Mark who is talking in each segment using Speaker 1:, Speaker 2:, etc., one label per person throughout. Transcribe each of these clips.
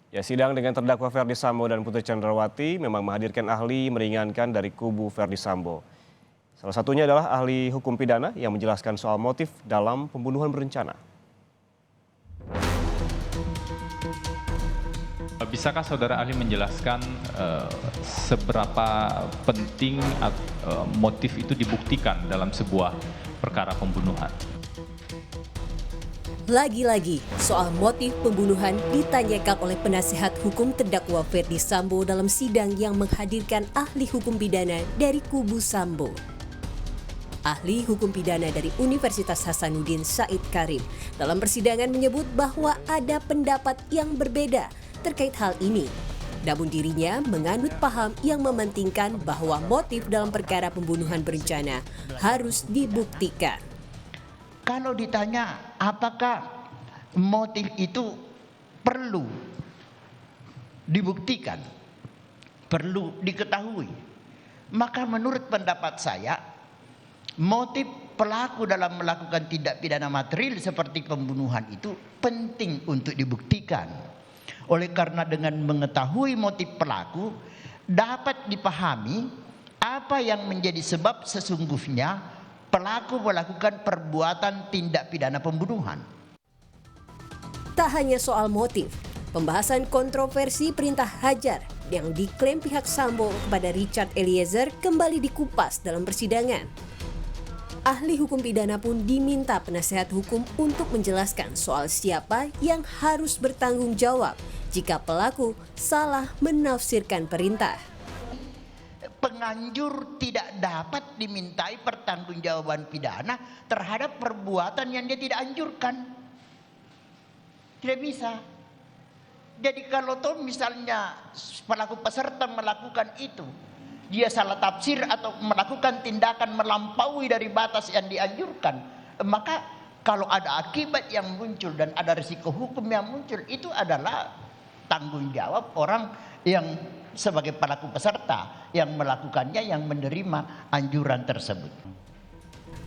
Speaker 1: Ya, sidang dengan terdakwa Ferdy Sambo dan Putri Chandrawati memang menghadirkan ahli meringankan dari kubu Ferdy Sambo. Salah satunya adalah ahli hukum pidana yang menjelaskan soal motif dalam pembunuhan berencana.
Speaker 2: Bisakah saudara ahli menjelaskan seberapa penting motif itu dibuktikan dalam sebuah perkara pembunuhan?
Speaker 3: Lagi-lagi, soal motif pembunuhan ditanyakan oleh penasihat hukum terdakwa Ferdy Sambo dalam sidang yang menghadirkan ahli hukum pidana dari kubu Sambo. Ahli hukum pidana dari Universitas Hasanuddin Said Karim dalam persidangan menyebut bahwa ada pendapat yang berbeda terkait hal ini. Namun dirinya menganut paham yang mementingkan bahwa motif dalam perkara pembunuhan berencana harus dibuktikan.
Speaker 4: Kalau ditanya apakah motif itu perlu dibuktikan, perlu diketahui, maka menurut pendapat saya, motif pelaku dalam melakukan tindak pidana material seperti pembunuhan itu penting untuk dibuktikan. Oleh karena dengan mengetahui motif pelaku, dapat dipahami apa yang menjadi sebab sesungguhnya pelaku melakukan perbuatan tindak pidana pembunuhan.
Speaker 3: Tak hanya soal motif, pembahasan kontroversi perintah hajar yang diklaim pihak Sambo kepada Richard Eliezer kembali dikupas dalam persidangan. Ahli hukum pidana pun diminta penasehat hukum untuk menjelaskan soal siapa yang harus bertanggung jawab jika pelaku salah menafsirkan perintah.
Speaker 4: Penganjur tidak dapat dimintai pertanggungjawaban pidana terhadap perbuatan yang dia tidak anjurkan. Tidak bisa. Jadi kalau toh misalnya pelaku peserta melakukan itu, dia salah tafsir atau melakukan tindakan melampaui dari batas yang dianjurkan, maka kalau ada akibat yang muncul dan ada risiko hukum yang muncul, itu adalah tanggung jawab orang yang sebagai pelaku peserta yang melakukannya, yang menerima anjuran tersebut.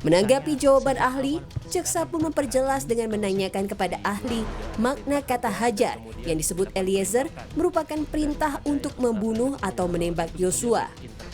Speaker 3: Menanggapi jawaban ahli, jaksa pun memperjelas dengan menanyakan kepada ahli makna kata hajar yang disebut Eliezer merupakan perintah untuk membunuh atau menembak Yosua.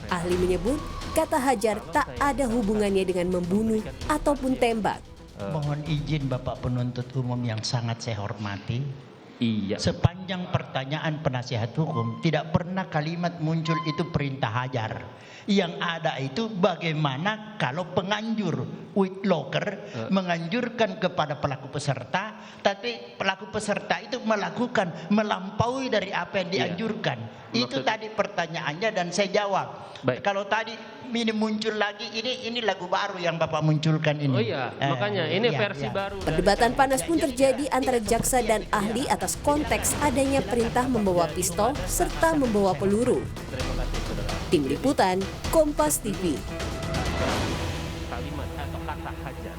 Speaker 3: Ahli menyebut kata hajar tak ada hubungannya dengan membunuh ataupun tembak.
Speaker 4: Mohon izin Bapak penuntut umum yang sangat saya hormati.
Speaker 2: Iya.
Speaker 4: Sepanjang pertanyaan penasihat hukum tidak pernah kalimat muncul itu perintah hajar. Yang ada itu bagaimana kalau penganjur Whitlocker menganjurkan kepada pelaku peserta, tapi pelaku peserta itu melakukan melampaui dari apa yang dianjurkan. Itu tadi pertanyaannya dan saya jawab.
Speaker 5: Baik.
Speaker 4: Kalau tadi ini muncul lagi, ini lagu baru yang Bapak munculkan ini.
Speaker 5: Oh iya, makanya ini versi baru.
Speaker 3: Perdebatan panas pun terjadi antara jaksa dan ahli atas konteks adanya perintah membawa pistol serta membawa peluru. Tim Liputan, Kompas TV.
Speaker 5: Kalimat atau kata hajar